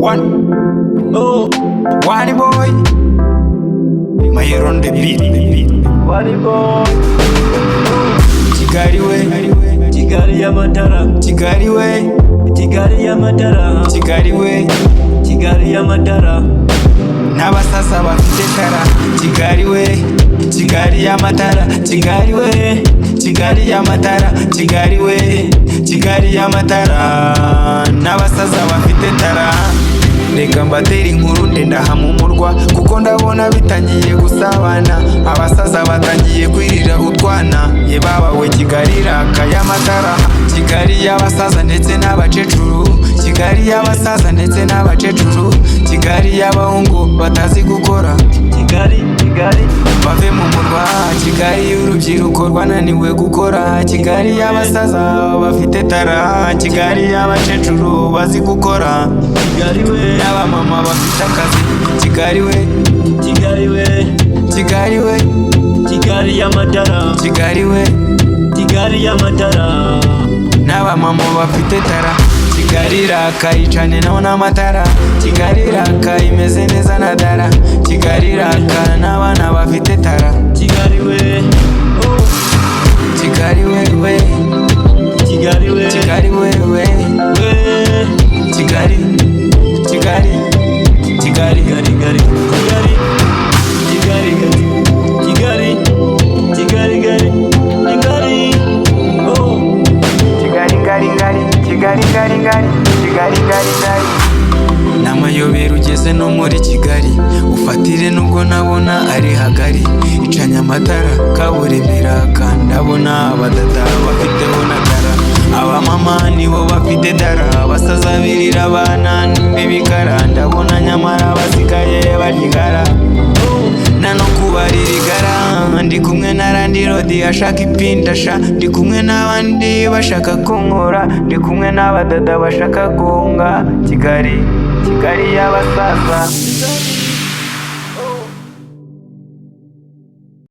One, oh, one boy, mayeri on the beat. One boy, Kigali we, Kigali y'amatara, Kigali we, Kigali y'amatara, Kigali we, Kigali y'amatara, n'abasaza bafite tara. Kigali we, Kigali y'amatara, Kigali we, Kigali y'amatara, Kigali we, Kigali y'amatara, n'abasaza bafite tara. Reka mbatera inkuru ndenda hamumurwa, kuko ndabona bitangiye gusabana. Abasaza batangiye kwirira utwana, ye babawe Kigali raka y'amatara. Kigali y'abasaza ndetse n'abacecuru, Kigali y'abasaza ndetse n'abacecuru, Kigali y'abahungu batazi gukora. Kigali, Kigali, bave mu murwa. Kigali y'urubyiruko rwananiwe gukora. Kigali y'abasaza bafite tara, Kigali y'abacecuru bazi gukora, Kigali we, n'abamama bafite akazi. Kigali we, Kigali we, Kigali we, Kigali y'amatara, Kigali we, Kigali y'amatara, n'abamama bafite tara. Kigali raka yicane naho n'amatara, Kigali raka imeze neza na dara, Kigali raka n'abana bafite tara. Kigali we, oh, Kigali we we, Kigali we, Kigali we we, we, Kigali, Kigali, Kigali, Kigali, Kigali, Kigali, Kigali, Kigali, Kigali, Kigali, oh, Kigali, Kigali, Kigali, Kigali, Kigali, Kigali, Kigali. N'amayobera ugeze no muri Kigali, ufatire nubwo nabona ari hagari. Icanye amatara kaburimbo iraka, ndabona abadada bafiteho na dara. Abamama nibo bafite dara, abasaza birira abana n'ibikara. Ndabona nyamara basigaye barigara, na no kubarira igara. Ndi kumwe na Randi Rodi ashaka ipindasha, ndi kumwe n'abandi bashaka kunkora, ndi kumwe n'abadada bashaka guhunga. Kigali, Kigali y'abasaza.